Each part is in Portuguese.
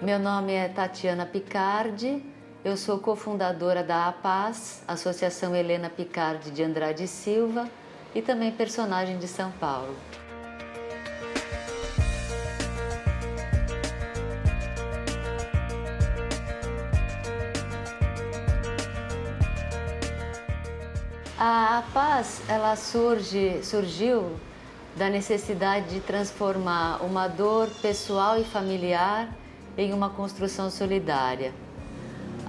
Meu nome é Tatiana Picardi, eu sou cofundadora da APAS, Associação Helena Picardi de Andrade Silva, e também personagem de São Paulo. A APAS, ela surgiu da necessidade de transformar uma dor pessoal e familiar em uma construção solidária.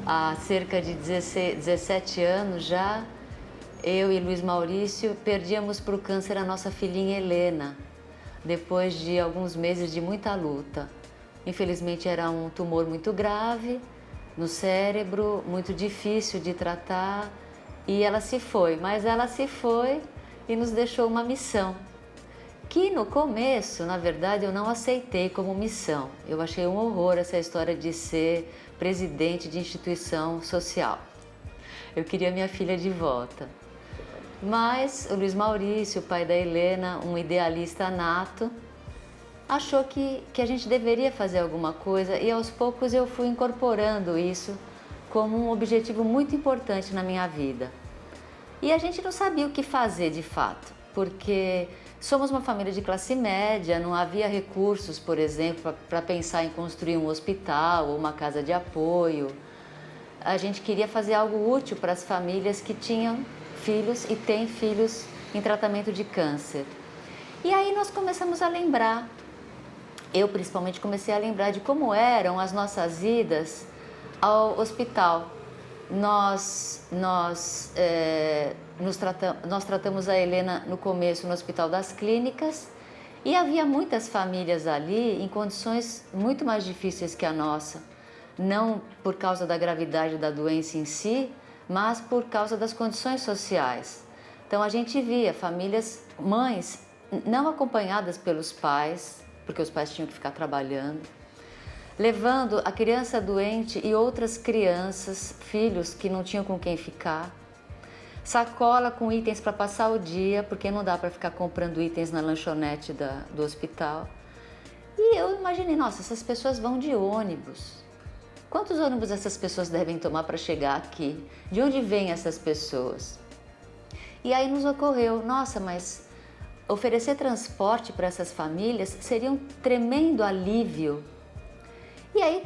Há cerca de 17 anos já, eu e Luiz Maurício perdíamos para o câncer a nossa filhinha Helena, depois de alguns meses de muita luta. Infelizmente era um tumor muito grave no cérebro, muito difícil de tratar, e ela se foi, mas ela se foi e nos deixou uma missão, que no começo, na verdade, eu não aceitei como missão. Eu achei um horror essa história de ser presidente de instituição social. Eu queria minha filha de volta. Mas o Luiz Maurício, o pai da Helena, um idealista nato, achou que a gente deveria fazer alguma coisa, e aos poucos eu fui incorporando isso como um objetivo muito importante na minha vida. E a gente não sabia o que fazer de fato, porque somos uma família de classe média, não havia recursos, por exemplo, para pensar em construir um hospital ou uma casa de apoio. A gente queria fazer algo útil para as famílias que tinham filhos e têm filhos em tratamento de câncer. E aí nós começamos a lembrar, eu principalmente comecei a lembrar de como eram as nossas idas ao hospital. Nós tratamos a Helena no começo no Hospital das Clínicas, e havia muitas famílias ali em condições muito mais difíceis que a nossa, não por causa da gravidade da doença em si, mas por causa das condições sociais. Então a gente via famílias, mães não acompanhadas pelos pais, porque os pais tinham que ficar trabalhando, levando a criança doente e outras crianças, filhos que não tinham com quem ficar, sacola com itens para passar o dia, porque não dá para ficar comprando itens na lanchonete do hospital. E eu imaginei, nossa, essas pessoas vão de ônibus. Quantos ônibus essas pessoas devem tomar para chegar aqui? De onde vêm essas pessoas? E aí nos ocorreu, nossa, mas oferecer transporte para essas famílias seria um tremendo alívio. E aí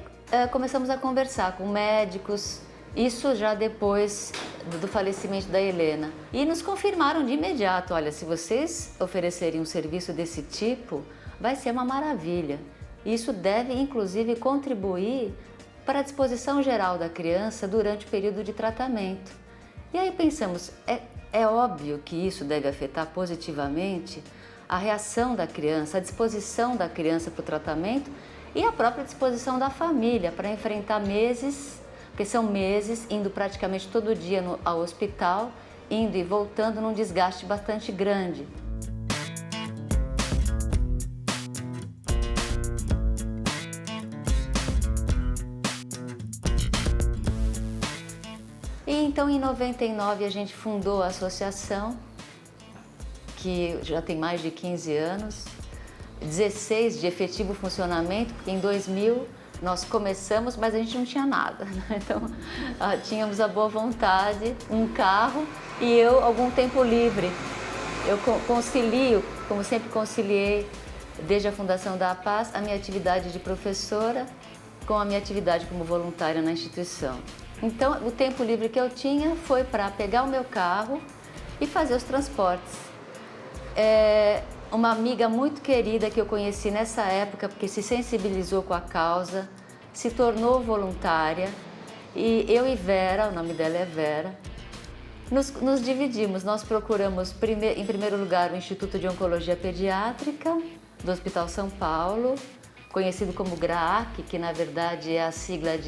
começamos a conversar com médicos, isso já depois do falecimento da Helena. E nos confirmaram de imediato, olha, se vocês oferecerem um serviço desse tipo, vai ser uma maravilha. Isso deve, inclusive, contribuir para a disposição geral da criança durante o período de tratamento. E aí pensamos, é óbvio que isso deve afetar positivamente a reação da criança, a disposição da criança para o tratamento e a própria disposição da família para enfrentar meses, porque são meses, indo praticamente todo dia ao hospital, indo e voltando num desgaste bastante grande. E então em 99 a gente fundou a associação, que já tem mais de 15 anos, 16 de efetivo funcionamento, porque em 2000 nós começamos, mas a gente não tinha nada, né? Então tínhamos a boa vontade, um carro e eu algum tempo livre. Eu concilio, como sempre conciliei desde a fundação da APAS, a minha atividade de professora com a minha atividade como voluntária na instituição. Então o tempo livre que eu tinha foi para pegar o meu carro e fazer os transportes. Uma amiga muito querida que eu conheci nessa época, porque se sensibilizou com a causa, se tornou voluntária, e eu e Vera, o nome dela é Vera, nos dividimos. Nós procuramos, em primeiro lugar, o Instituto de Oncologia Pediátrica do Hospital São Paulo, conhecido como GRAAC, que na verdade é a sigla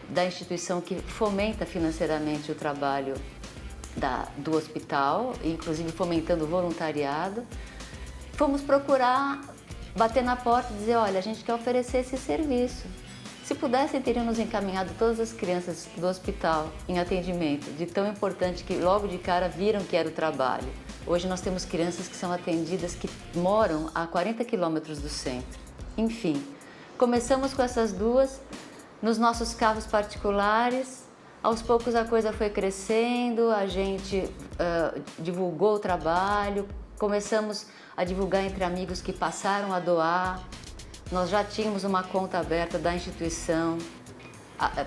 da instituição que fomenta financeiramente o trabalho do hospital, inclusive fomentando o voluntariado. Fomos procurar, bater na porta e dizer, olha, a gente quer oferecer esse serviço. Se pudessem, teriam nos encaminhado todas as crianças do hospital em atendimento, de tão importante que logo de cara viram que era o trabalho. Hoje nós temos crianças que são atendidas que moram a 40 quilômetros do centro. Enfim, Começamos com essas duas nos nossos carros particulares. Aos poucos a coisa foi crescendo, a gente divulgou o trabalho, começamos a divulgar entre amigos que passaram a doar. Nós já tínhamos uma conta aberta da instituição,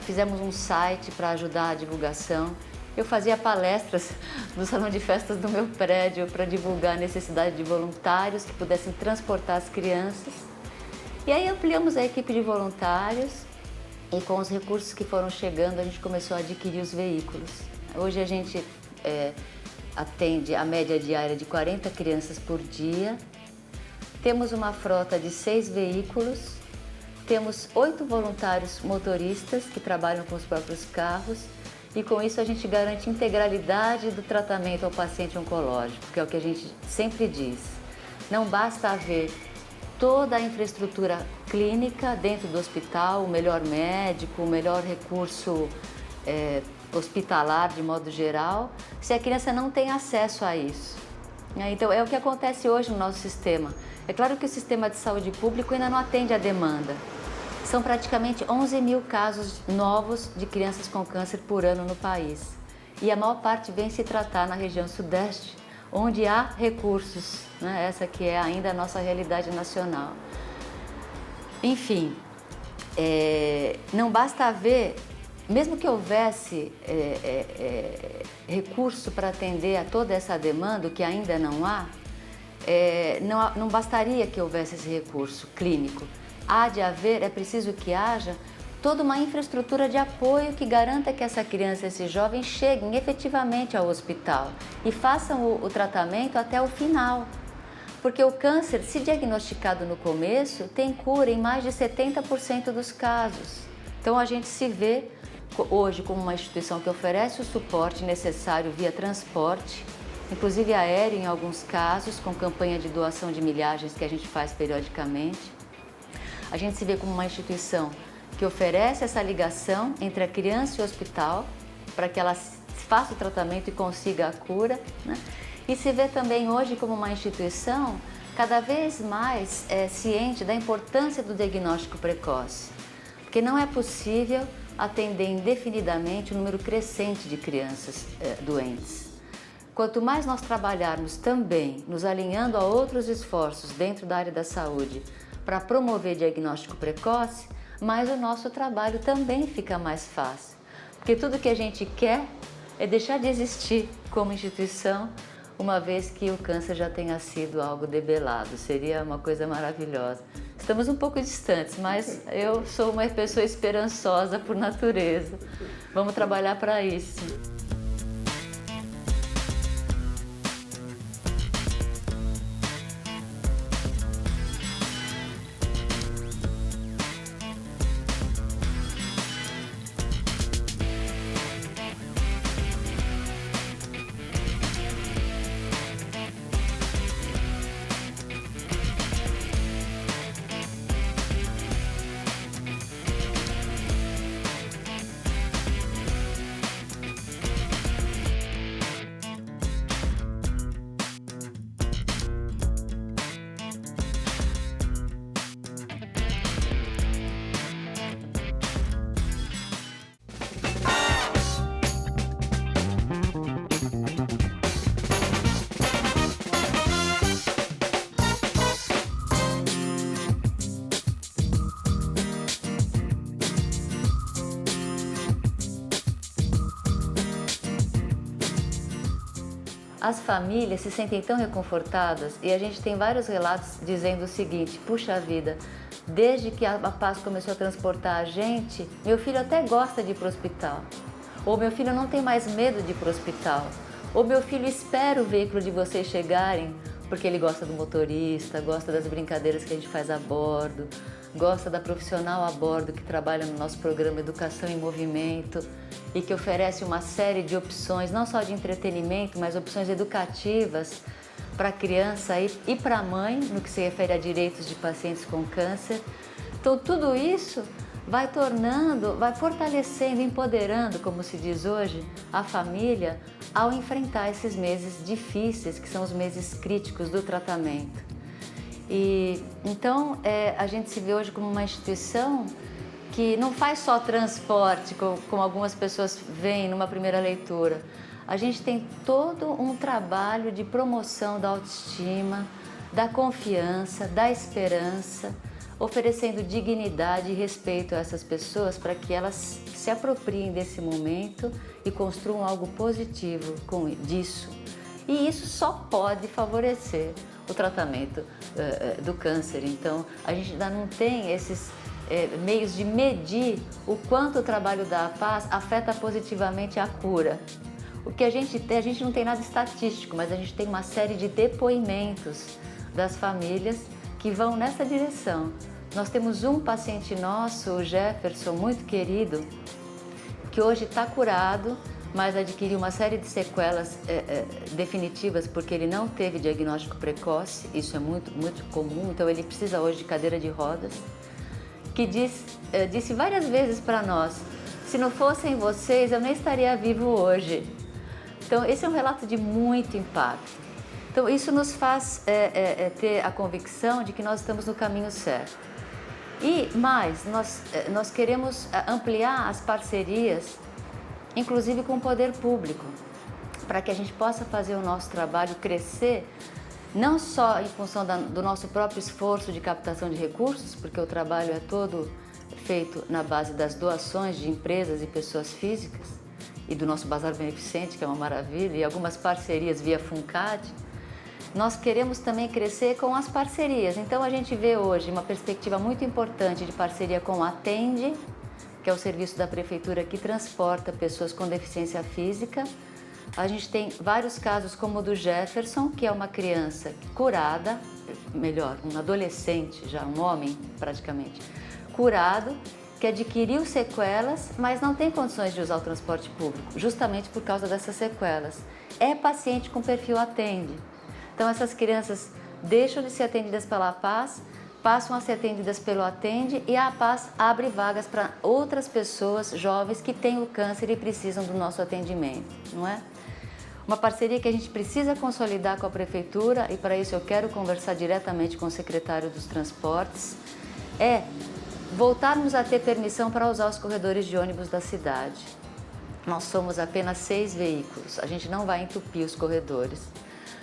fizemos um site para ajudar a divulgação. Eu fazia palestras no salão de festas do meu prédio para divulgar a necessidade de voluntários que pudessem transportar as crianças. E aí ampliamos a equipe de voluntários e com os recursos que foram chegando a gente começou a adquirir os veículos. Hoje a gente atende a média diária de 40 crianças por dia. Temos uma frota de 6 veículos, temos 8 voluntários motoristas que trabalham com os próprios carros e com isso a gente garante integralidade do tratamento ao paciente oncológico, que é o que a gente sempre diz. Não basta haver toda a infraestrutura clínica dentro do hospital, o melhor médico, o melhor recurso hospitalar de modo geral, se a criança não tem acesso a isso. Então é o que acontece hoje no nosso sistema. É claro que o sistema de saúde público ainda não atende à demanda. São praticamente 11 mil casos novos de crianças com câncer por ano no país. E a maior parte vem se tratar na região sudeste, onde há recursos, né? Essa que é ainda a nossa realidade nacional. Enfim, não basta haver, mesmo que houvesse recurso para atender a toda essa demanda, o que ainda não há, não bastaria que houvesse esse recurso clínico. Há de haver, é preciso que haja toda uma infraestrutura de apoio que garanta que essa criança, esse jovem cheguem efetivamente ao hospital e façam o tratamento até o final. Porque o câncer, se diagnosticado no começo, tem cura em mais de 70% dos casos. Então a gente se vê hoje como uma instituição que oferece o suporte necessário via transporte, inclusive aéreo em alguns casos, com campanha de doação de milhagens que a gente faz periodicamente. A gente se vê como uma instituição que oferece essa ligação entre a criança e o hospital para que ela faça o tratamento e consiga a cura, né? E se vê também hoje como uma instituição cada vez mais ciente da importância do diagnóstico precoce, porque não é possível atender indefinidamente um número crescente de crianças doentes. Quanto mais nós trabalharmos também nos alinhando a outros esforços dentro da área da saúde para promover diagnóstico precoce, mais o nosso trabalho também fica mais fácil. Porque tudo que a gente quer é deixar de existir como instituição, uma vez que o câncer já tenha sido algo debelado. Seria uma coisa maravilhosa. Estamos um pouco distantes, mas eu sou uma pessoa esperançosa por natureza. Vamos trabalhar para isso. As famílias se sentem tão reconfortadas e a gente tem vários relatos dizendo o seguinte: puxa vida, desde que a Paz começou a transportar a gente, meu filho até gosta de ir para o hospital. Ou meu filho não tem mais medo de ir para o hospital. Ou meu filho espera o veículo de vocês chegarem porque ele gosta do motorista, gosta das brincadeiras que a gente faz a bordo, gosta da profissional a bordo que trabalha no nosso programa Educação em Movimento e que oferece uma série de opções, não só de entretenimento, mas opções educativas para a criança e para a mãe, no que se refere a direitos de pacientes com câncer. Então tudo isso vai fortalecendo, empoderando, como se diz hoje, a família ao enfrentar esses meses difíceis, que são os meses críticos do tratamento. E então a gente se vê hoje como uma instituição que não faz só transporte, como algumas pessoas veem numa primeira leitura. A gente tem todo um trabalho de promoção da autoestima, da confiança, da esperança, oferecendo dignidade e respeito a essas pessoas para que elas se apropriem desse momento e construam algo positivo disso. E isso só pode favorecer o tratamento do câncer. Então, a gente ainda não tem esses meios de medir o quanto o trabalho da paz afeta positivamente a cura. O que a gente não tem nada estatístico, mas a gente tem uma série de depoimentos das famílias que vão nessa direção. Nós temos um paciente nosso, o Jefferson, muito querido, que hoje está curado, mas adquiriu uma série de sequelas definitivas porque ele não teve diagnóstico precoce, isso é muito comum, então ele precisa hoje de cadeira de rodas, que disse várias vezes para nós, se não fossem vocês eu nem estaria vivo hoje. Então esse é um relato de muito impacto. Então isso nos faz ter a convicção de que nós estamos no caminho certo. E mais, nós queremos ampliar as parcerias, inclusive com o poder público, para que a gente possa fazer o nosso trabalho crescer, não só em função do nosso próprio esforço de captação de recursos, porque o trabalho é todo feito na base das doações de empresas e pessoas físicas, e do nosso Bazar Beneficente, que é uma maravilha, e algumas parcerias via FUNCAD. Nós queremos também crescer com as parcerias. Então a gente vê hoje uma perspectiva muito importante de parceria com a Atende, que é o serviço da prefeitura que transporta pessoas com deficiência física. A gente tem vários casos como o do Jefferson, que é uma criança curada, melhor, um adolescente já, um homem praticamente, curado, que adquiriu sequelas, mas não tem condições de usar o transporte público, justamente por causa dessas sequelas. É paciente com perfil Atende. Então essas crianças deixam de ser atendidas pela Paz, passam a ser atendidas pelo Atende e a Paz abre vagas para outras pessoas jovens que têm o câncer e precisam do nosso atendimento, não é? Uma parceria que a gente precisa consolidar com a Prefeitura, e para isso eu quero conversar diretamente com o secretário dos Transportes, é voltarmos a ter permissão para usar os corredores de ônibus da cidade. Nós somos apenas 6 veículos, a gente não vai entupir os corredores.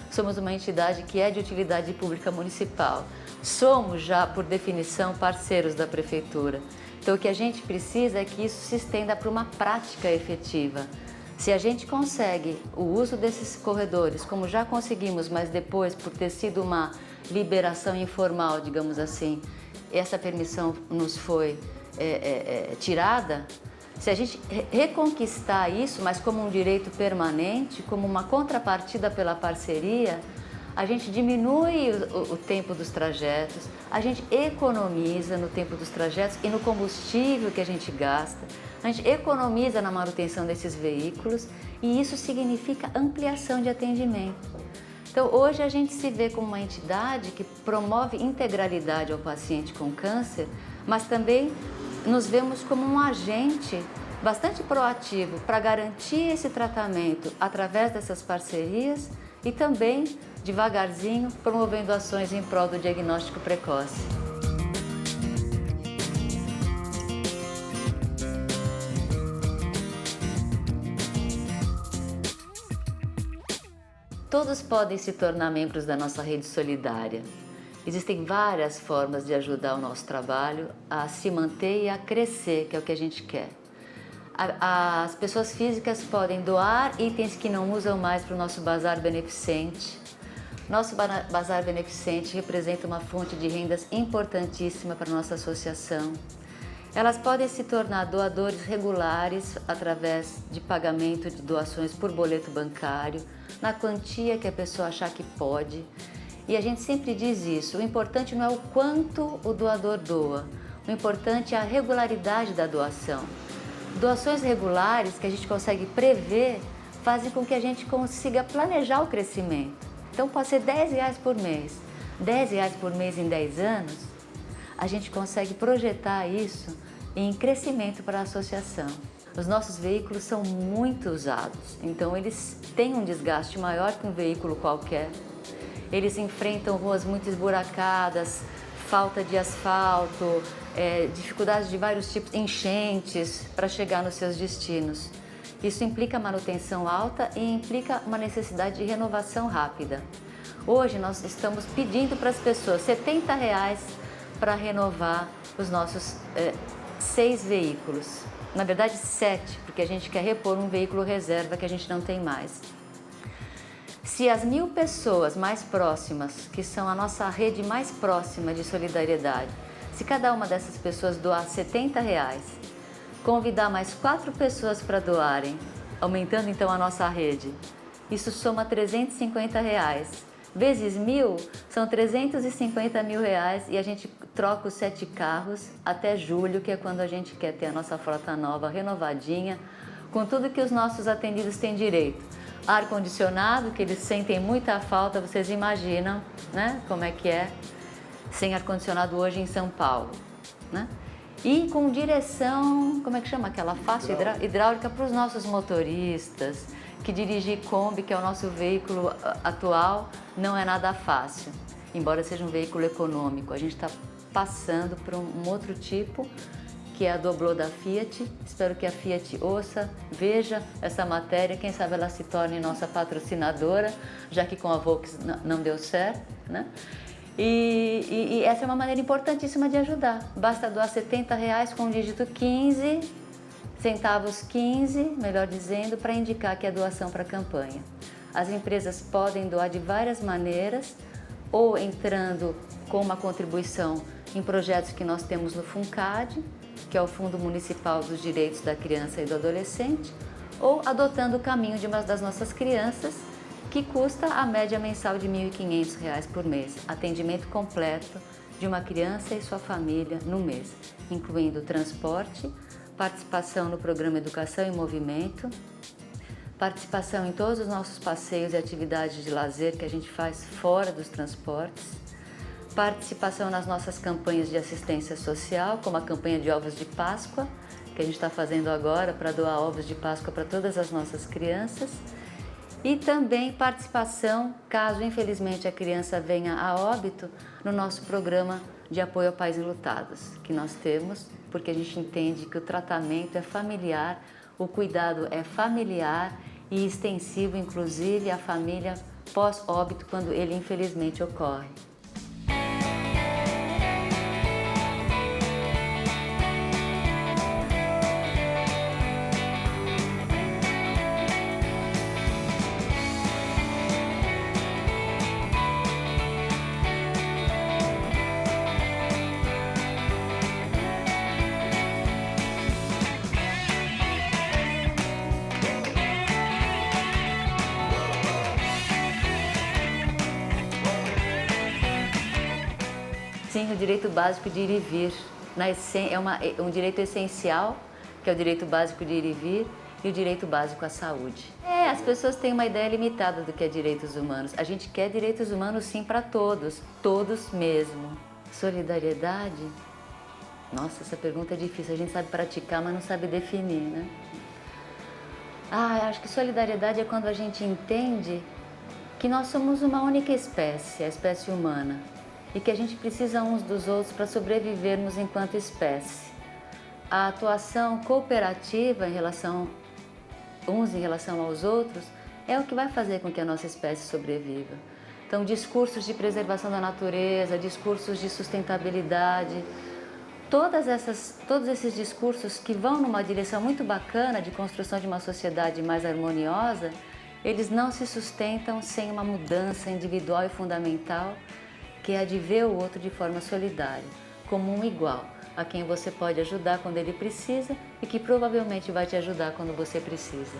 Somos uma entidade que é de utilidade pública municipal. Somos já, por definição, parceiros da Prefeitura. Então, o que a gente precisa é que isso se estenda para uma prática efetiva. Se a gente consegue o uso desses corredores, como já conseguimos, mas depois, por ter sido uma liberação informal, digamos assim, essa permissão nos foi tirada, se a gente reconquistar isso, mas como um direito permanente, como uma contrapartida pela parceria, a gente diminui o tempo dos trajetos, a gente economiza no tempo dos trajetos e no combustível que a gente gasta, a gente economiza na manutenção desses veículos e isso significa ampliação de atendimento. Então, hoje a gente se vê como uma entidade que promove integralidade ao paciente com câncer, mas também nos vemos como um agente bastante proativo para garantir esse tratamento através dessas parcerias e também, devagarzinho, promovendo ações em prol do diagnóstico precoce. Todos podem se tornar membros da nossa rede solidária. Existem várias formas de ajudar o nosso trabalho a se manter e a crescer, que é o que a gente quer. As pessoas físicas podem doar itens que não usam mais para o nosso Bazar Beneficente. Nosso Bazar Beneficente representa uma fonte de rendas importantíssima para a nossa associação. Elas podem se tornar doadores regulares através de pagamento de doações por boleto bancário, na quantia que a pessoa achar que pode. E a gente sempre diz isso, o importante não é o quanto o doador doa, o importante é a regularidade da doação. Doações regulares que a gente consegue prever fazem com que a gente consiga planejar o crescimento. Então pode ser R$10 por mês, R$10 por mês em 10 anos, a gente consegue projetar isso em crescimento para a associação. Os nossos veículos são muito usados, então eles têm um desgaste maior que um veículo qualquer. Eles enfrentam ruas muito esburacadas, falta de asfalto, dificuldades de vários tipos, enchentes para chegar nos seus destinos. Isso implica manutenção alta e implica uma necessidade de renovação rápida. Hoje nós estamos pedindo para as pessoas R$70 para renovar os nossos 6 veículos. Na verdade 7, porque a gente quer repor um veículo reserva que a gente não tem mais. Se as 1000 pessoas mais próximas, que são a nossa rede mais próxima de solidariedade, se cada uma dessas pessoas doar R$70, convidar mais 4 pessoas para doarem, aumentando então a nossa rede, isso soma R$350. Vezes 1000 são R$350 mil e a gente troca os 7 carros até julho, que é quando a gente quer ter a nossa frota nova, renovadinha, com tudo que os nossos atendidos têm direito. Ar-condicionado, que eles sentem muita falta, vocês imaginam, né, como é que é sem ar-condicionado hoje em São Paulo, né? E com direção, como é que chama aquela faixa hidráulica para os nossos motoristas, que dirigir Kombi, que é o nosso veículo atual, não é nada fácil, embora seja um veículo econômico. A gente está passando por um outro tipo, que é a Doblô da Fiat. Espero que a Fiat ouça, veja essa matéria, quem sabe ela se torne nossa patrocinadora, já que com a Volks não deu certo, né? E essa é uma maneira importantíssima de ajudar. Basta doar R$70 com o dígito 15, centavos 15, melhor dizendo, para indicar que é doação para a campanha. As empresas podem doar de várias maneiras, ou entrando com uma contribuição em projetos que nós temos no FUNCAD, que é o Fundo Municipal dos Direitos da Criança e do Adolescente, ou adotando o caminho de uma das nossas crianças, que custa a média mensal de R$1.500 por mês, atendimento completo de uma criança e sua família no mês, incluindo transporte, participação no programa Educação em Movimento, participação em todos os nossos passeios e atividades de lazer que a gente faz fora dos transportes, participação nas nossas campanhas de assistência social, como a campanha de ovos de Páscoa, que a gente está fazendo agora para doar ovos de Páscoa para todas as nossas crianças, e também participação, caso infelizmente a criança venha a óbito, no nosso programa de apoio a pais enlutados, que nós temos, porque a gente entende que o tratamento é familiar, o cuidado é familiar e extensivo, inclusive, à família pós-óbito, quando ele infelizmente ocorre. Sim, o direito básico de ir e vir. É um direito essencial, que é o direito básico de ir e vir, e o direito básico à saúde. As pessoas têm uma ideia limitada do que é direitos humanos. A gente quer direitos humanos sim para todos, todos mesmo. Solidariedade? Nossa, essa pergunta é difícil. A gente sabe praticar, mas não sabe definir, né? Acho que solidariedade é quando a gente entende que nós somos uma única espécie, a espécie humana, e que a gente precisa uns dos outros para sobrevivermos enquanto espécie. A atuação cooperativa em relação aos outros é o que vai fazer com que a nossa espécie sobreviva. Então, discursos de preservação da natureza, discursos de sustentabilidade, todos esses discursos que vão numa direção muito bacana de construção de uma sociedade mais harmoniosa, eles não se sustentam sem uma mudança individual e fundamental, que é a de ver o outro de forma solidária, como um igual, a quem você pode ajudar quando ele precisa e que provavelmente vai te ajudar quando você precisa.